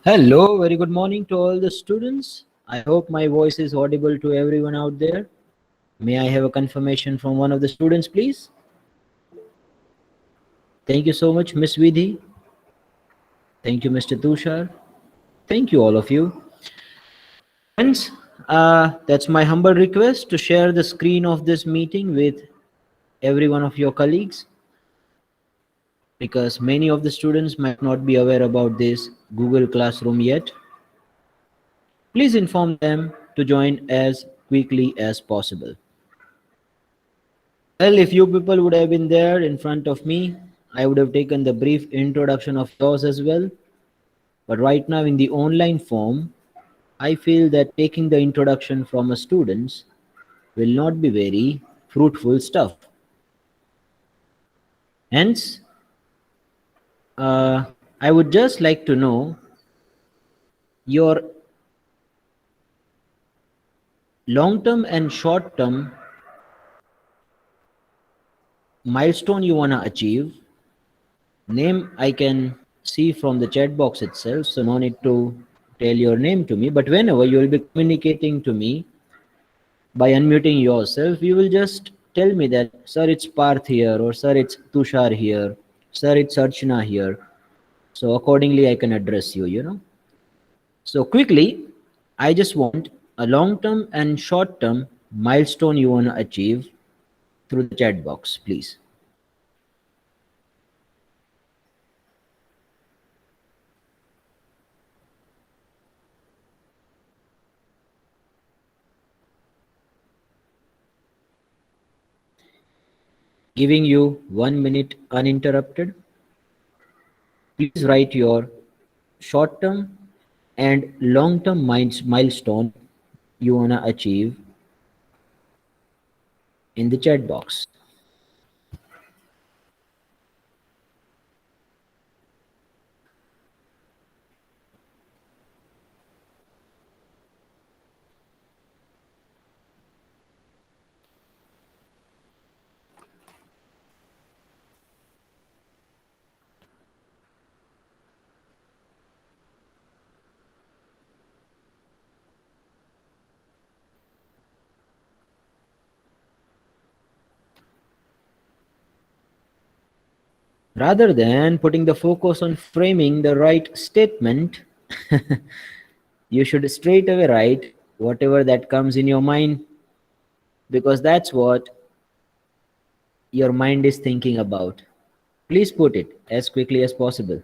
Hello, very good morning to all the students. I hope my voice is audible to everyone out there. May I have a confirmation from one of the students, please? Thank you so much, Miss Vidhi. Thank you, Mr. Tushar. Thank you, all of you. Friends, that's my humble request to share the screen of this meeting with every one of your colleagues because many of the students might not be aware about this Google Classroom yet. Please inform them to join as quickly as possible. Well, if you people would have been there in front of me, I would have taken the brief introduction of yours as well. But right now, in the online form, I feel that taking the introduction from a students will not be very fruitful stuff. Hence, I would just like to know your long term and short term milestone you want to achieve. Name I can see from the chat box itself, so no need to tell your name to me. But whenever you will be communicating to me by unmuting yourself, you will just tell me that, sir, it's Parth here, or sir, it's Tushar here, sir, it's Archana here. So accordingly, I can address you. So quickly, I just want a long-term and short-term milestone you want to achieve through the chat box, please. Giving you 1 minute uninterrupted. Please write your short-term and long-term milestone you want to achieve in the chat box. Rather than putting the focus on framing the right statement, you should straight away write whatever that comes in your mind, because that's what your mind is thinking about. Please put it as quickly as possible.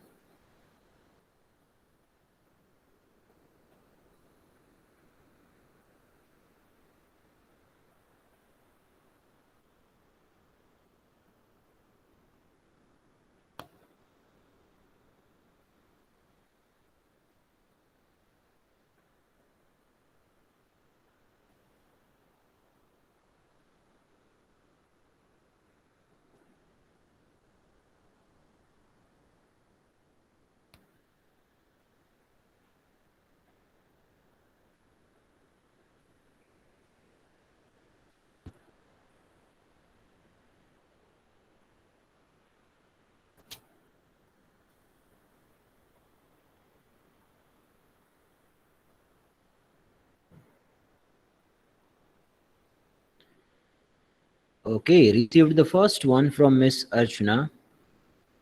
Okay, received the first one from Miss Archana.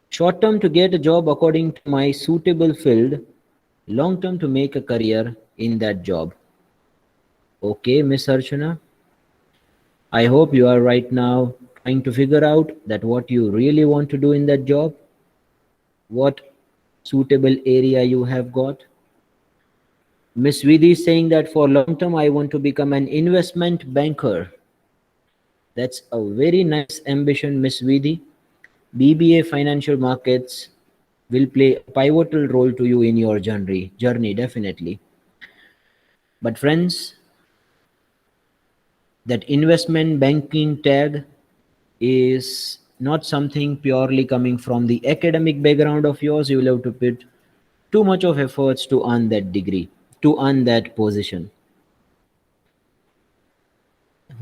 Short term to get a job according to my suitable field, long term to make a career in that job. Okay, Miss Archana. I hope you are right now trying to figure out that what you really want to do in that job, what suitable area you have got. Miss Vidhi is saying that for long term, I want to become an investment banker. That's a very nice ambition, Miss Vidhi. BBA financial markets will play a pivotal role to you in your journey, definitely. But friends, that investment banking tag is not something purely coming from the academic background of yours. You will have to put too much of efforts to earn that degree, to earn that position.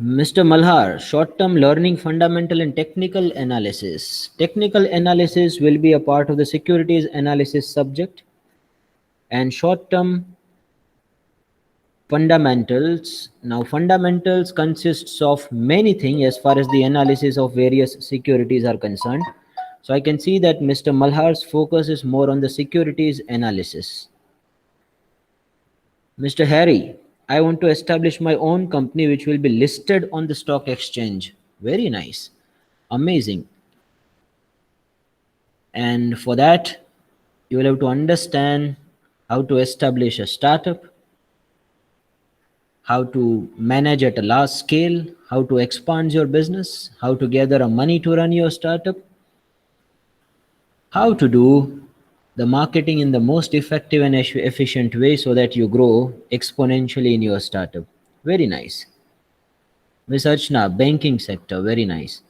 Mr. Malhar, short-term learning fundamental and technical analysis. Technical analysis will be a part of the securities analysis subject. And short-term fundamentals. Now, fundamentals consists of many things as far as the analysis of various securities are concerned. So I can see that Mr. Malhar's focus is more on the securities analysis. Mr. Harry, I want to establish my own company which will be listed on the stock exchange. Very nice. Amazing. And for that, you will have to understand how to establish a startup, how to manage at a large scale, how to expand your business, how to gather a money to run your startup, how to do the marketing in the most effective and efficient way so that you grow exponentially in your startup. Very nice. Miss Archana, banking sector, very nice.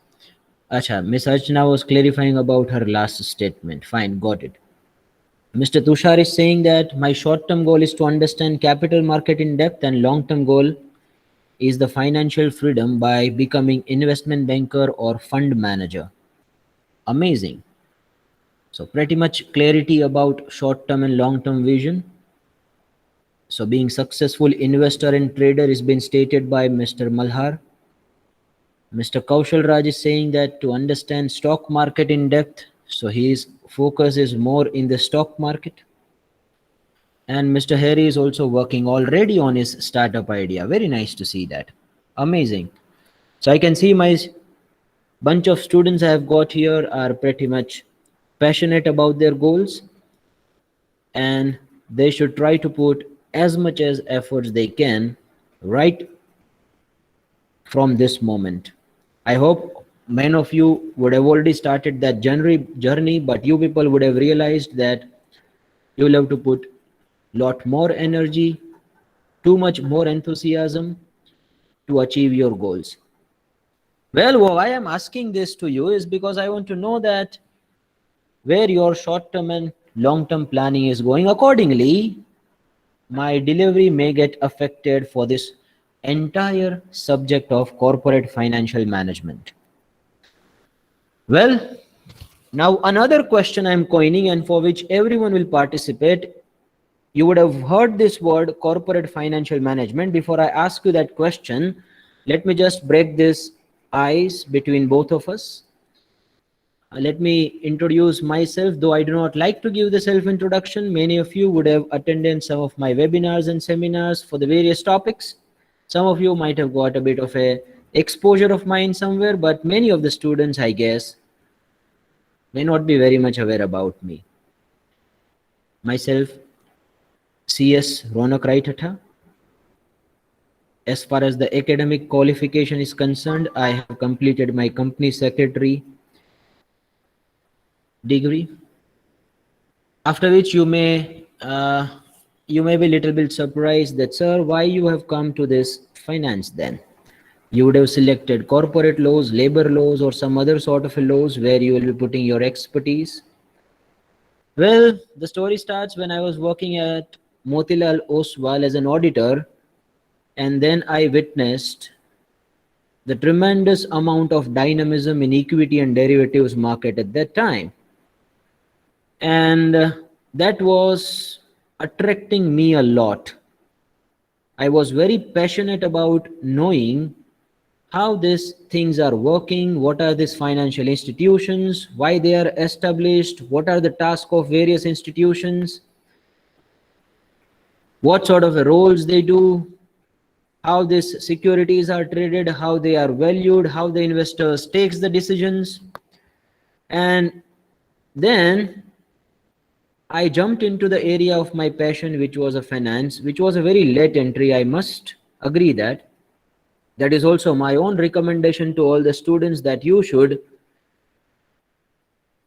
Acha, Miss Archana was clarifying about her last statement. Fine, got it. Mr. Tushar is saying that my short-term goal is to understand capital market in depth and long-term goal is the financial freedom by becoming investment banker or fund manager. Amazing. So pretty much clarity about short-term and long-term vision. So being successful investor and trader is been stated by Mr. Malhar. Mr. Kaushal Raj is saying that to understand stock market in depth, so his focus is more in the stock market. And Mr. Harry is also working already on his startup idea. Very nice to see that. Amazing. So I can see my bunch of students I have got here are pretty much passionate about their goals, and they should try to put as much as efforts they can right from this moment. I hope many of you would have already started that journey, but you people would have realized that you will have to put lot more energy, too much more enthusiasm to achieve your goals. Well, why I'm asking this to you is because I want to know that where your short-term and long-term planning is going. Accordingly, my delivery may get affected for this entire subject of corporate financial management. Well, now another question I'm coining and for which everyone will participate. You would have heard this word corporate financial management. Before I ask you that question, let me just break this ice between both of us. Let me introduce myself, though I do not like to give the self-introduction. Many of you would have attended some of my webinars and seminars for the various topics. Some of you might have got a bit of a exposure of mine somewhere, but many of the students, I guess, may not be very much aware about me. Myself, CS Ronak Raithatha. As far as the academic qualification is concerned, I have completed my company secretary degree, after which you may be a little bit surprised that, sir, why you have come to this finance then? You would have selected corporate laws, labor laws, or some other sort of laws where you will be putting your expertise. Well, the story starts when I was working at Motilal Oswal as an auditor, and then I witnessed the tremendous amount of dynamism in equity and derivatives market at that time. And that was attracting me a lot. I was very passionate about knowing how these things are working, what are these financial institutions, why they are established, what are the tasks of various institutions, what sort of roles they do, how these securities are traded, how they are valued, how the investors takes the decisions. And then I jumped into the area of my passion, which was a finance, which was a very late entry. I must agree that. That is also my own recommendation to all the students, that you should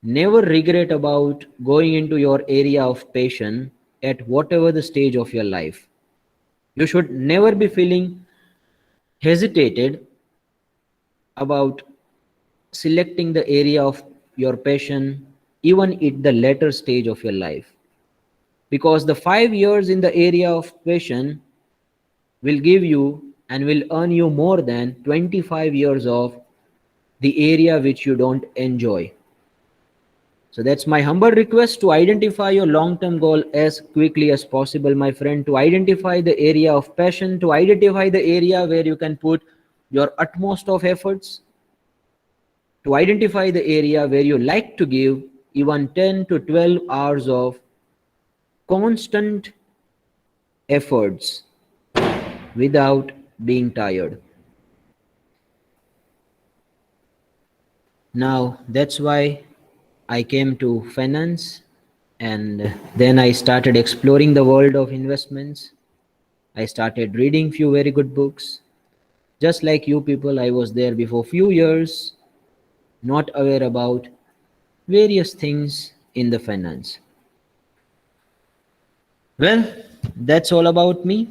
never regret about going into your area of passion at whatever the stage of your life. You should never be feeling hesitated about selecting the area of your passion even at the later stage of your life, because the 5 years in the area of passion will give you and will earn you more than 25 years of the area which you don't enjoy. So that's my humble request, to identify your long-term goal as quickly as possible, my friend, to identify the area of passion, to identify the area where you can put your utmost of efforts, to identify the area where you like to give even 10 to 12 hours of constant efforts without being tired. Now that's why I came to finance, and then I started exploring the world of investments. I started reading few very good books. Just like you people, I was there before few years, not aware about various things in the finance. Well, that's all about me.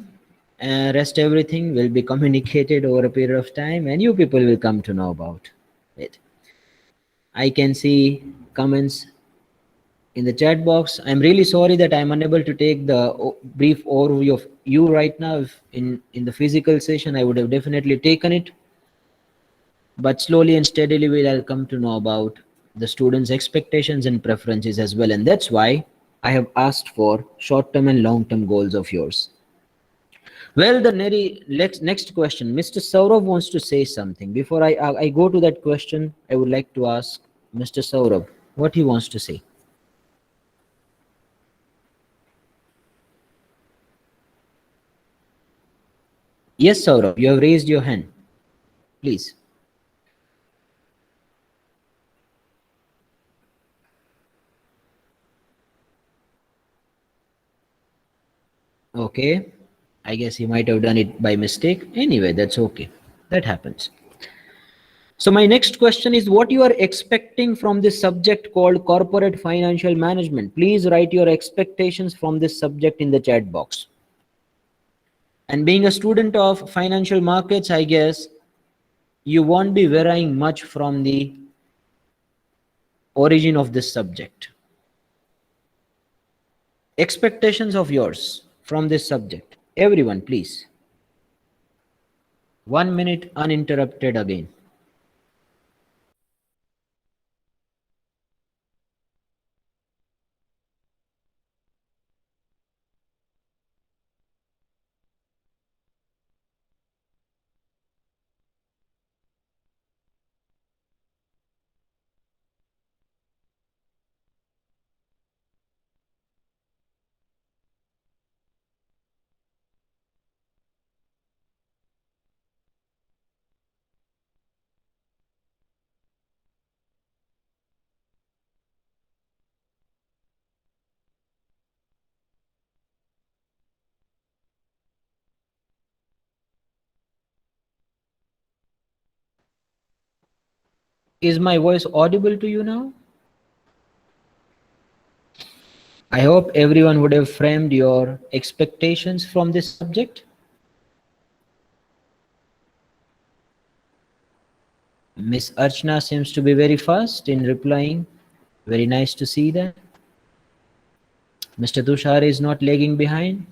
Rest everything will be communicated over a period of time, and you people will come to know about it. I can see comments in the chat box. I'm really sorry that I'm unable to take the brief overview of you right now. If in the physical session, I would have definitely taken it, but slowly and steadily I'll come to know about the students' expectations and preferences as well, and that's why I have asked for short-term and long-term goals of yours. Well, the next question, Mr. Saurabh wants to say something. Before I go to that question, I would like to ask Mr. Saurabh what he wants to say. Yes, Saurabh, you have raised your hand. Please. Okay. I guess he might have done it by mistake. Anyway, that's okay. That happens. So my next question is, what you are expecting from this subject called corporate financial management. Please write your expectations from this subject in the chat box. And being a student of financial markets, I guess you won't be varying much from the origin of this subject. Expectations of yours from this subject. Everyone, please. 1 minute uninterrupted again. Is my voice audible to you now? I hope everyone would have framed your expectations from this subject. Miss Archana seems to be very fast in replying. Very nice to see that. Mr. Tushar is not lagging behind.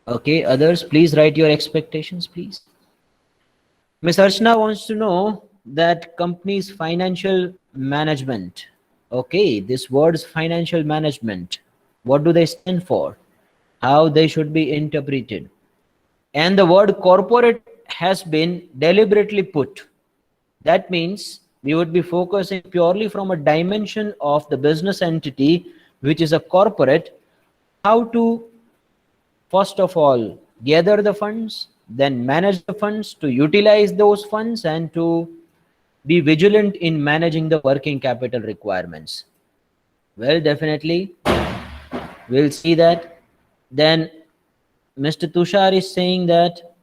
Okay, others, please write your expectations, please. Ms. Archana wants to know that company's financial management. Okay, this word's financial management. What do they stand for? How they should be interpreted? And the word corporate has been deliberately put. That means we would be focusing purely from a dimension of the business entity, which is a corporate, how to first of all gather the funds, then manage the funds, to utilize those funds, and to be vigilant in managing the working capital requirements. Well, definitely we'll see that. Then Mr. Tushar is saying that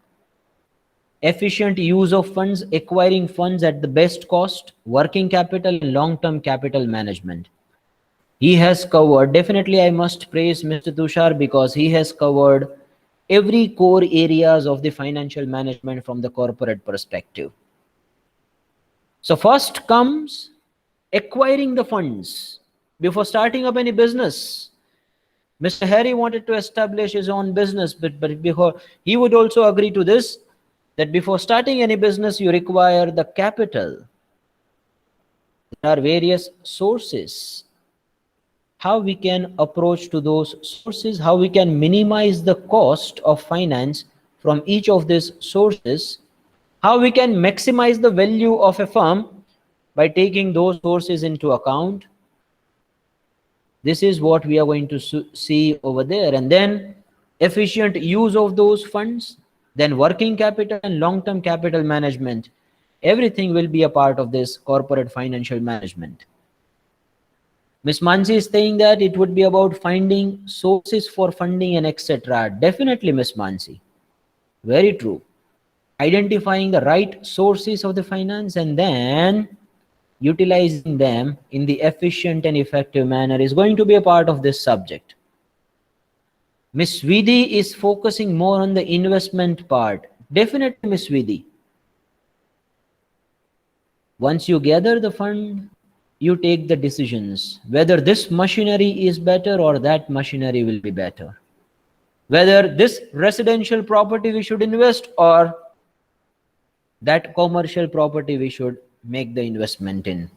efficient use of funds, acquiring funds at the best cost, working capital, and long-term capital management. He has covered, definitely I must praise Mr. Tushar, because he has covered every core areas of the financial management from the corporate perspective. So first comes acquiring the funds before starting up any business. Mr. Harry wanted to establish his own business, but before, he would also agree to this, that before starting any business, you require the capital. there are various sources. How we can approach to those sources, how we can minimize the cost of finance from each of these sources, how we can maximize the value of a firm by taking those sources into account. This is what we are going to see over there. And then efficient use of those funds, then working capital and long-term capital management. Everything will be a part of this corporate financial management. Ms. Mansi is saying that it would be about finding sources for funding and etc. Definitely, Ms. Mansi. Very true. Identifying the right sources of the finance and then utilizing them in the efficient and effective manner is going to be a part of this subject. Ms. Vidhi is focusing more on the investment part. Definitely, Ms. Vidhi. Once you gather the fund, you take the decisions whether this machinery is better or that machinery will be better. Whether this residential property we should invest or that commercial property we should make the investment in.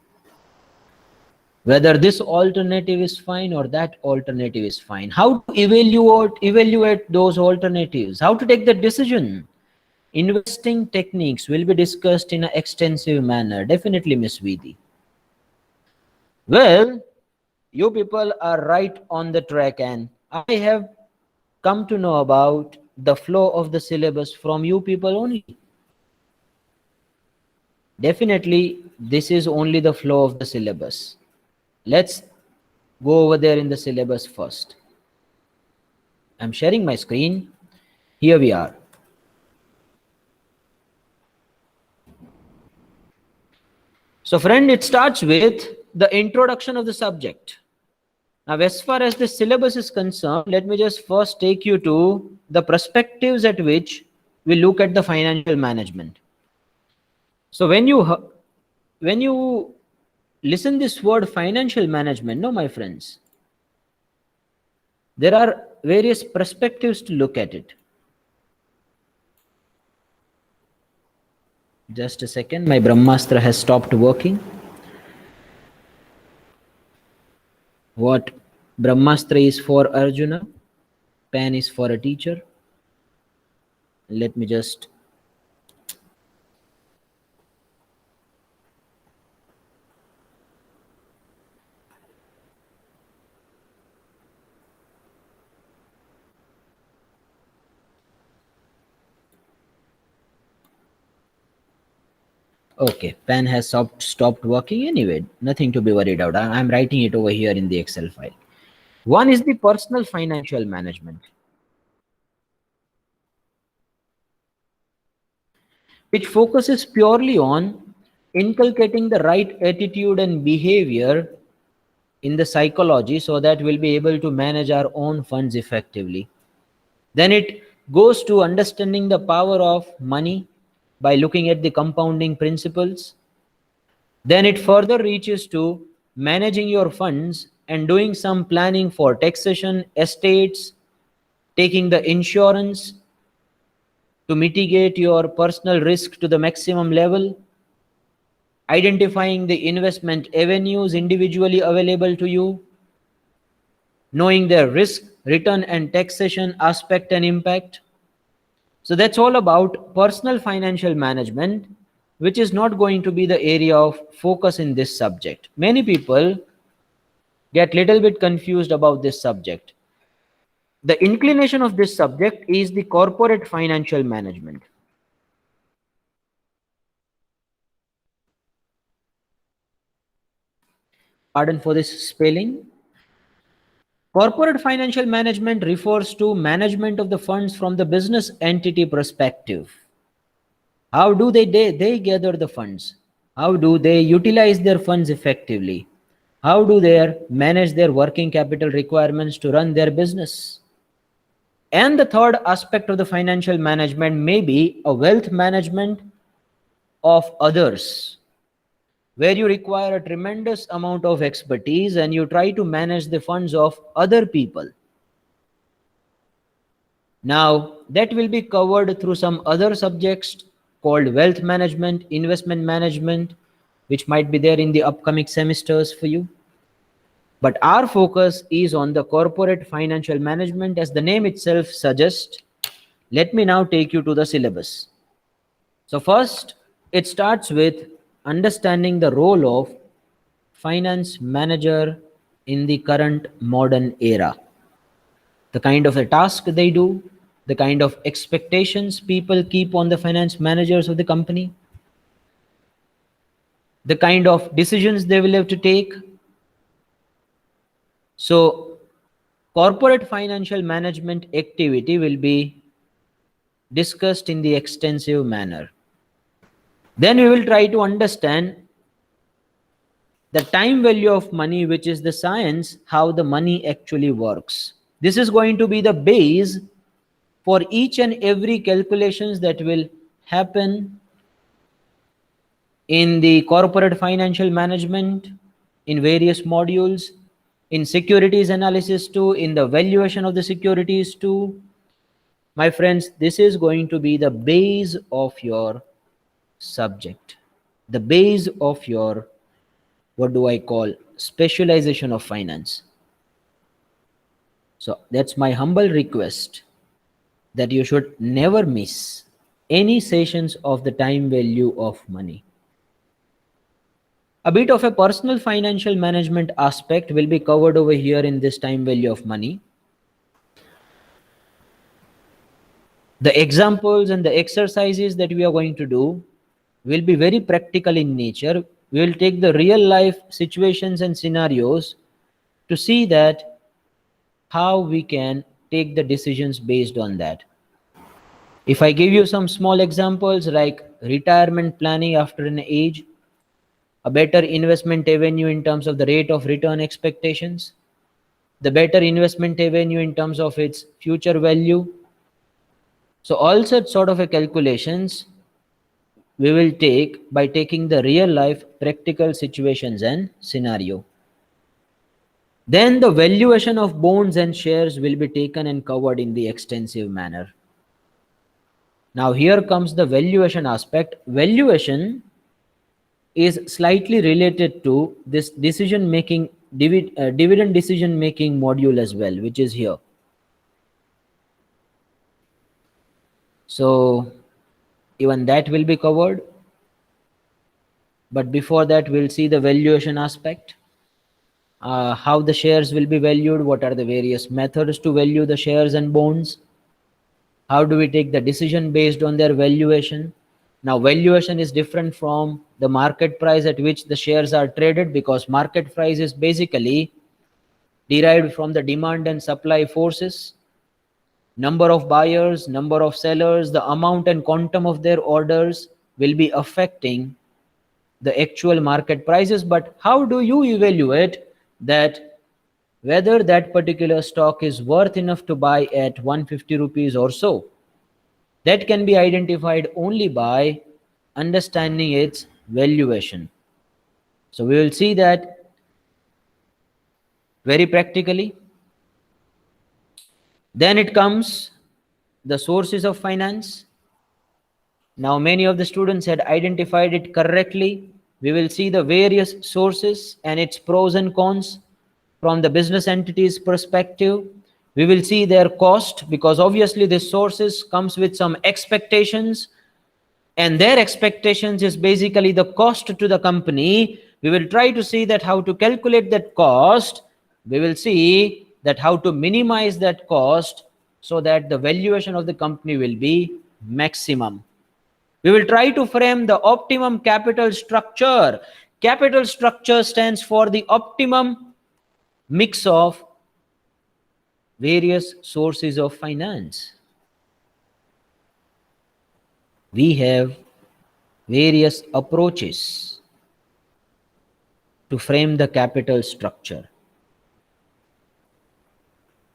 Whether this alternative is fine or that alternative is fine. How to evaluate those alternatives. How to take the decision. Investing techniques will be discussed in an extensive manner. Definitely, Ms. Vidhi. Well, you people are right on the track, and I have come to know about the flow of the syllabus from you people only. Definitely, this is only the flow of the syllabus. Let's go over there in the syllabus first. I'm sharing my screen. Here we are. So friend, it starts with the introduction of the subject. Now, as far as the syllabus is concerned, let me just first take you to the perspectives at which we look at the financial management. So when you listen this word financial management, no, my friends, there are various perspectives to look at it. Just a second, my Brahmastra has stopped working. What Brahmastra is for Arjuna, pen is for a teacher. Let me just okay, pen has stopped working anyway. Nothing to be worried about. I'm writing it over here in the Excel file. One is the personal financial management, which focuses purely on inculcating the right attitude and behavior in the psychology so that we'll be able to manage our own funds effectively. Then it goes to understanding the power of money by looking at the compounding principles. Then it further reaches to managing your funds and doing some planning for taxation, estates, taking the insurance to mitigate your personal risk to the maximum level, identifying the investment avenues individually available to you, knowing their risk, return and taxation aspect and impact. So that's all about personal financial management, which is not going to be the area of focus in this subject. Many people get little bit confused about this subject. The inclination of this subject is the corporate financial management. Pardon for this spelling. Corporate financial management refers to management of the funds from the business entity perspective. How do they gather the funds? How do they utilize their funds effectively? How do they manage their working capital requirements to run their business? And the third aspect of the financial management may be a wealth management of others, where you require a tremendous amount of expertise and you try to manage the funds of other people. Now, that will be covered through some other subjects called wealth management, investment management, which might be there in the upcoming semesters for you. But our focus is on the corporate financial management, as the name itself suggests. Let me now take you to the syllabus. So first, it starts with understanding the role of finance manager in the current modern era. The kind of a task they do, the kind of expectations people keep on the finance managers of the company, the kind of decisions they will have to take. So corporate financial management activity will be discussed in the extensive manner. Then we will try to understand the time value of money, which is the science how the money actually works. This is going to be the base for each and every calculations that will happen in the corporate financial management, in various modules, in securities analysis too, in the valuation of the securities too. My friends, this is going to be the base of your subject, the base of your, what do I call, specialization of finance. So that's my humble request, that you should never miss any sessions of the time value of money. A bit of a personal financial management aspect will be covered over here in this time value of money. The examples and the exercises that we are going to do will be very practical in nature. We will take the real life situations and scenarios to see that how we can take the decisions based on that. If I give you some small examples like retirement planning after an age, a better investment avenue in terms of the rate of return expectations, the better investment avenue in terms of its future value. So all such sort of a calculations we will take by taking the real life practical situations and scenario. Then the valuation of bonds and shares will be taken and covered in the extensive manner. Now here comes the valuation aspect. Valuation is slightly related to this decision making, dividend decision making module as well, which is here. So even that will be covered. But before that, we'll see the valuation aspect. How the shares will be valued, what are the various methods to value the shares and bonds, how do we take the decision based on their valuation. Now valuation is different from the market price at which the shares are traded, because market price is basically derived from the demand and supply forces, number of buyers, number of sellers, the amount and quantum of their orders will be affecting the actual market prices. But how do you evaluate that whether that particular stock is worth enough to buy at 150 rupees or so? That can be identified only by understanding its valuation. So we will see that very practically. Then it comes the sources of finance. Now many of the students had identified it correctly. We will see the various sources and its pros and cons from the business entity's perspective. We will see their cost, because obviously this sources comes with some expectations, and their expectations is basically the cost to the company. We will try to see that how to calculate that cost. We will see that how to minimize that cost so that the valuation of the company will be maximum. We will try to frame the optimum capital structure. Capital structure stands for the optimum mix of various sources of finance. We have various approaches to frame the capital structure.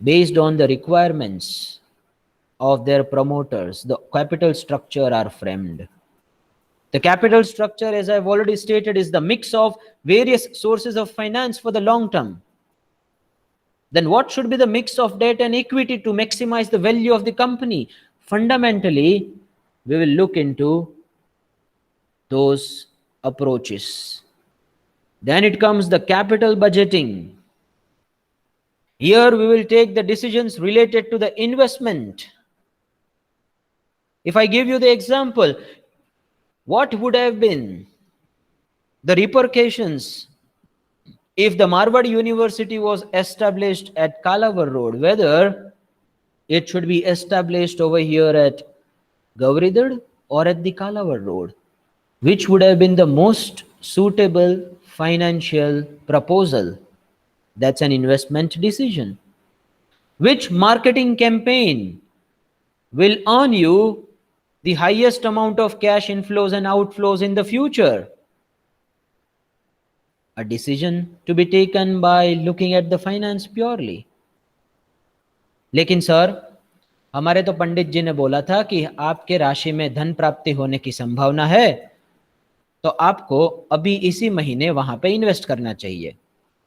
Based on the requirements of their promoters, the capital structure are framed. The capital structure, as I've already stated, is the mix of various sources of finance for the long term. Then what should be the mix of debt and equity to maximize the value of the company? Fundamentally, we will look into those approaches. Then it comes the capital budgeting. Here we will take the decisions related to the investment. If I give you the example, what would have been the repercussions if the Marward University was established at Kalavar Road, whether it should be established over here at Gauridad or at the Kalavar Road? Which would have been the most suitable financial proposal? That's an investment decision. Which marketing campaign will earn you the highest amount of cash inflows and outflows in the future? A decision to be taken by looking at the finance purely. लेकिन sir, हमारे तो पंडित जी ने बोला था कि आपके राशि में धन प्राप्ति होने की संभावना है, तो आपको अभी इसी महीने वहां पे इन्वेस्ट करना चाहिए.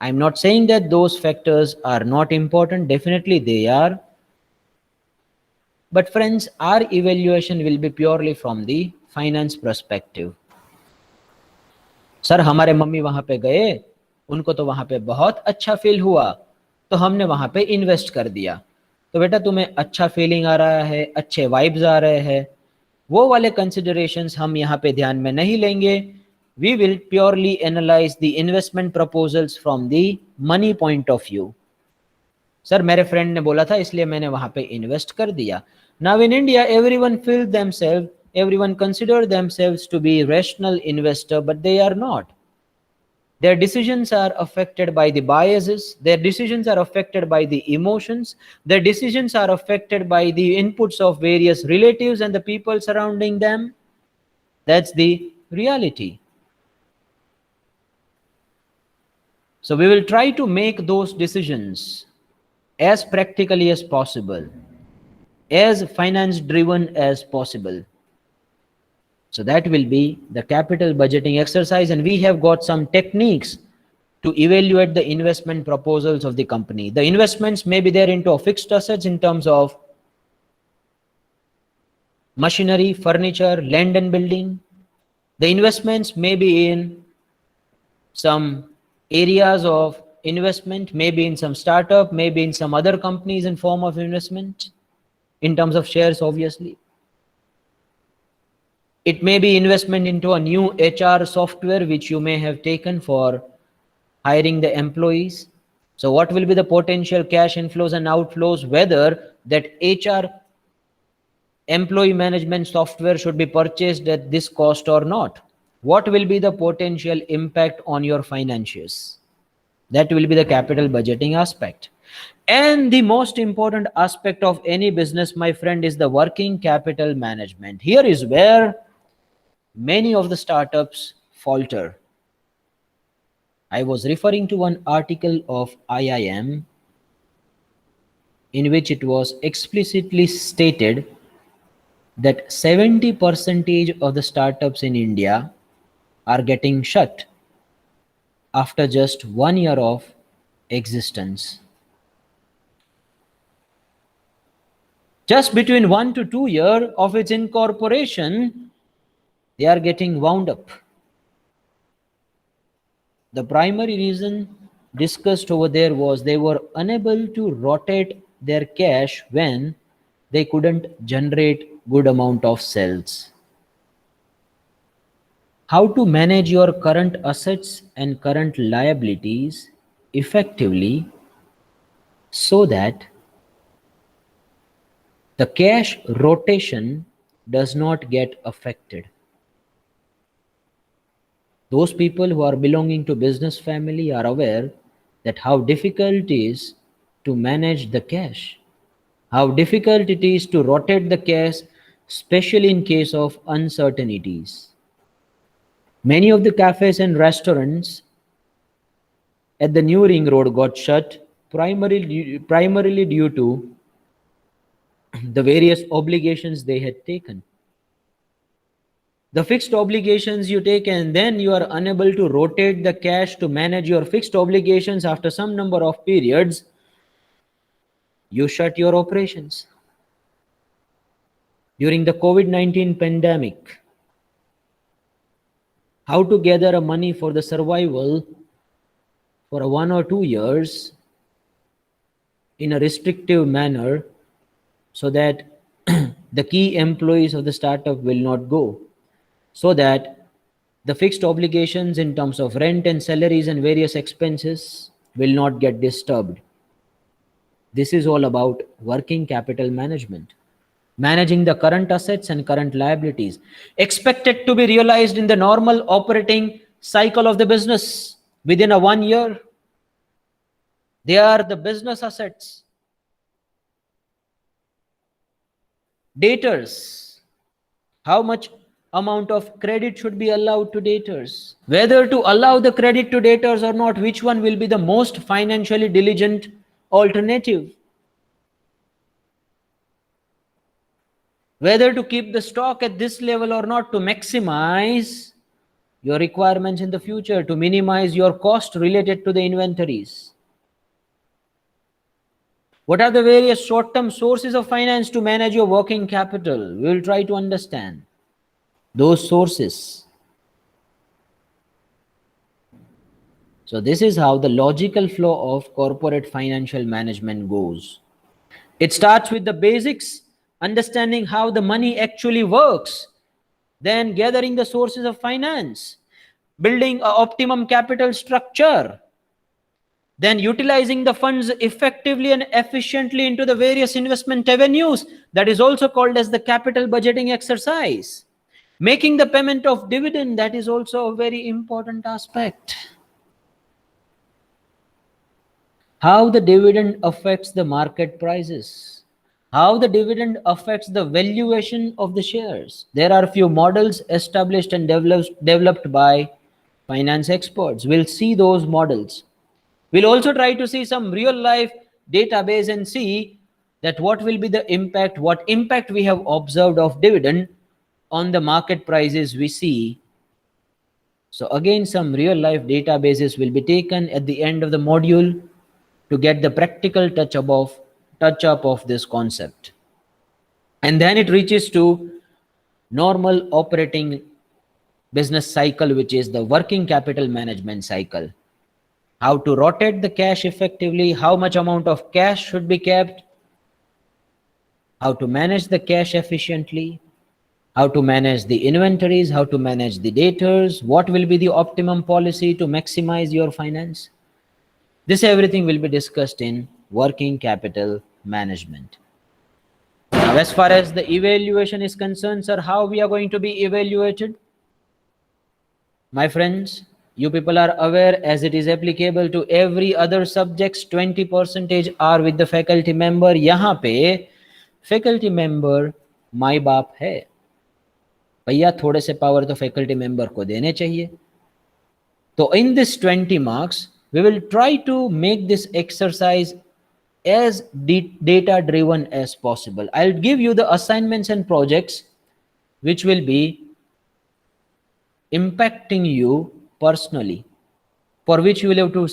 I am not saying that those factors are not important, definitely they are, but friends, our evaluation will be purely from the finance perspective. Sir, हमारे मम्मी वहां पे गए, उनको तो वहां पे बहुत अच्छा फील हुआ, तो हमने वहां पे इन्वेस्ट कर दिया. तो बेटा, तुम्हें अच्छा फीलिंग आ रहा है, अच्छे वाइब्स आ रहे हैं, वो वाले कंसिडरेशंस हम यहाँ पे ध्यान में नहीं लेंगे. We will purely analyse the investment proposals from the money point of view. Sir, मेरे फ्रेंड ने बोला था इसलिए मैंने वहां पे इन्वेस्ट कर दिया. Now in India everyone feel themselves, everyone consider themselves to be rational investor, but they are not. Their decisions are affected by the biases, their decisions are affected by the emotions, their decisions are affected by the inputs of various relatives and the people surrounding them. That's the reality. So we will try to make those decisions as practically as possible, as finance driven as possible. So that will be the capital budgeting exercise, and we have got some techniques to evaluate the investment proposals of the company. The investments may be there into fixed assets in terms of machinery, furniture, land and building. The investments may be in some areas of investment, maybe in some startup, maybe in some other companies in form of investment, in terms of shares, obviously. It may be investment into a new HR software which you may have taken for hiring the employees. So what will be the potential cash inflows and outflows, whether that HR employee management software should be purchased at this cost or not? What will be the potential impact on your finances? That will be the capital budgeting aspect. And the most important aspect of any business, my friend, is the working capital management. Here is where many of the startups falter. I was referring to one article of IIM in which it was explicitly stated that 70% of the startups in India are getting shut after just 1 year of existence. Just between 1 to 2 years of its incorporation, they are getting wound up. The primary reason discussed over there was they were unable to rotate their cash when they couldn't generate good amount of sales. How to manage your current assets and current liabilities effectively so that the cash rotation does not get affected. Those people who are belonging to business family are aware that how difficult it is to manage the cash, how difficult it is to rotate the cash, especially in case of uncertainties. Many of the cafes and restaurants at the New Ring Road got shut primarily due to the various obligations they had taken. The fixed obligations you take, and then you are unable to rotate the cash to manage your fixed obligations after some number of periods, you shut your operations. During the COVID-19 pandemic, how to gather money for the survival for 1 or 2 years in a restrictive manner so that the key employees of the startup will not go, so that the fixed obligations in terms of rent and salaries and various expenses will not get disturbed. This is all about working capital management, managing the current assets and current liabilities, expected to be realized in the normal operating cycle of the business within a 1 year. They are the business assets. Debtors, how much amount of credit should be allowed to debtors, whether to allow the credit to debtors or not, which one will be the most financially diligent alternative, whether to keep the stock at this level or not to maximize your requirements in the future, to minimize your cost related to the inventories. What are the various short-term sources of finance to manage your working capital? We will try to understand those sources. So this is how the logical flow of corporate financial management goes. It starts with the basics, understanding how the money actually works, then gathering the sources of finance, building an optimum capital structure, then utilizing the funds effectively and efficiently into the various investment avenues, that is also called as the capital budgeting exercise. Making the payment of dividend, that is also a very important aspect. How the dividend affects the market prices, how the dividend affects the valuation of the shares. There are a few models established and developed by finance experts. We'll see those models. We'll also try to see some real life database and see that what will be the impact, what impact we have observed of dividend on the market prices we see. So again, some real life databases will be taken at the end of the module to get the practical touch up of this concept. And then it reaches to normal operating business cycle, which is the working capital management cycle. How to rotate the cash effectively, how much amount of cash should be kept, how to manage the cash efficiently, how to manage the inventories, how to manage the debtors, what will be the optimum policy to maximize your finance. This everything will be discussed in working capital management. Now, as far as the evaluation is concerned, sir, how we are going to be evaluated? My friends, you people are aware, as it is applicable to every other subjects, 20% are with the faculty member. यहाँ पे faculty member माई बाप है भैया, थोड़े से power तो faculty member को देने चाहिए. So in this 20 marks, we will try to make this exercise as data driven as possible. I'll give you the assignments and projects which will be impacting you personally, for which you will have to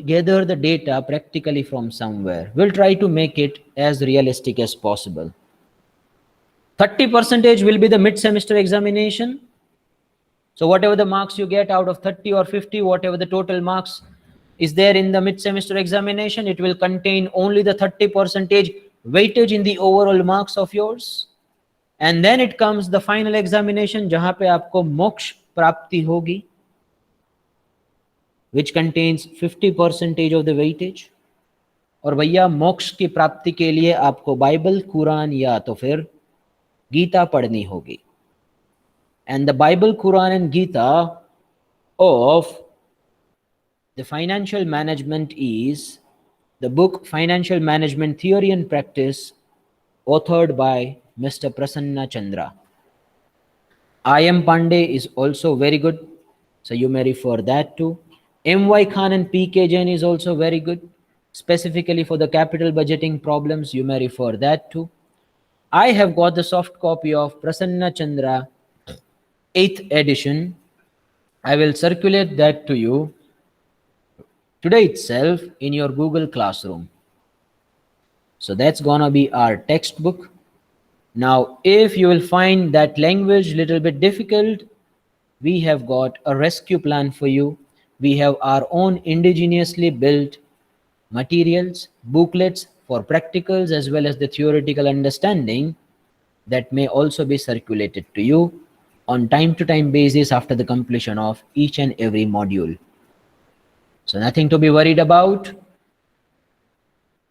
gather the data practically from somewhere. We'll try to make it as realistic as possible. 30% will be the mid-semester examination. So whatever the marks you get out of 30 or 50, whatever the total marks is there in the mid-semester examination, it will contain only the 30% weightage in the overall marks of yours. And then it comes the final examination, जहां पे आपको मोक्ष प्राप्ति होगी, which contains 50% of the weightage. और भैया मोक्ष की प्राप्ति के लिए आपको बाइबल, कुरान या तो फिर गीता पढ़नी होगी. And the Bible, Quran and Gita of the financial management is the book Financial Management Theory and Practice, authored by Mr. Prasanna Chandra. I.M. Pandey is also very good, so you may refer that to. M.Y. Khan and P.K. Jain is also very good, specifically for the capital budgeting problems, you may refer that to. I have got the soft copy of Prasanna Chandra 8th edition. I will circulate that to you today itself in your Google Classroom. So that's gonna be our textbook. Now, if you will find that language little bit difficult, we have got a rescue plan for you. We have our own indigenously built materials, booklets for practicals as well as the theoretical understanding that may also be circulated to you on time to time basis after the completion of each and every module. So nothing to be worried about.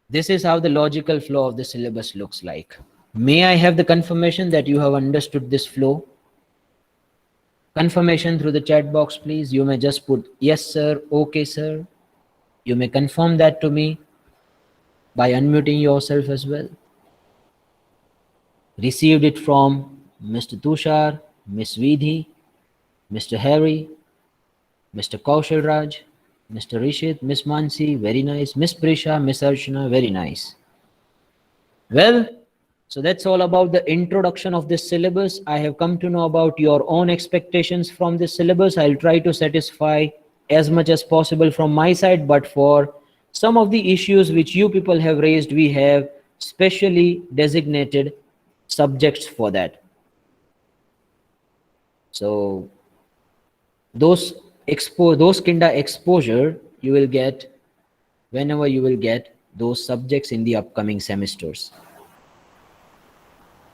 This is how the logical flow of the syllabus looks like. May I have the confirmation that you have understood this flow? Confirmation through the chat box, please. You may just put yes, sir, okay, sir. You may confirm that to me by unmuting yourself as well. Received it from Mr. Tushar, Miss Vidhi, Mr. Harry, Mr. Kaushal Raj, Mr. Rishit, Miss Mansi, very nice. Miss Prisha, Miss Archana, very nice. Well, so that's all about the introduction of this syllabus. I have come to know about your own expectations from this syllabus. I'll try to satisfy as much as possible from my side, but for some of the issues which you people have raised, we have specially designated subjects for that. So those kinda exposure you will get whenever you will get those subjects in the upcoming semesters.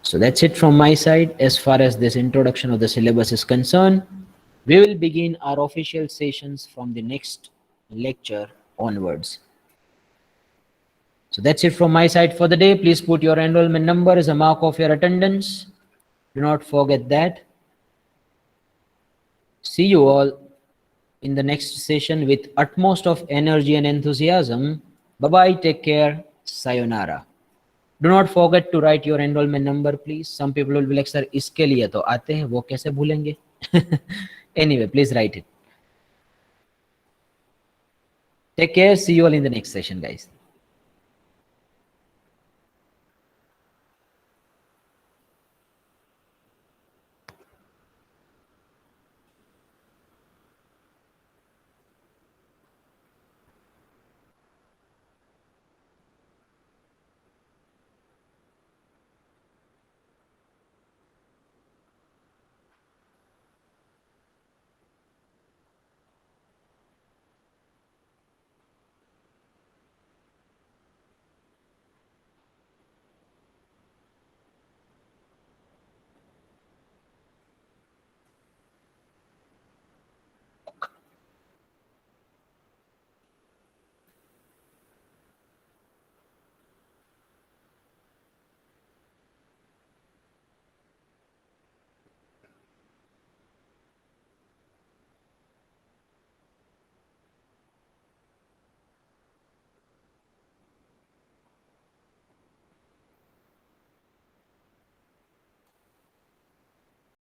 So that's it from my side as far as this introduction of the syllabus is concerned. We will begin our official sessions from the next lecture onwards. So that's it from my side for the day. Please put your enrollment number as a mark of your attendance. Do not forget that. See you all in the next session with utmost of energy and enthusiasm. Bye-bye, take care, sayonara. Do not forget to write your enrollment number, please. Some people will be like, sir, iske liye to aate hain, wo kaise bhulenge? Anyway, please write it. Take care. See you all in the next session, guys.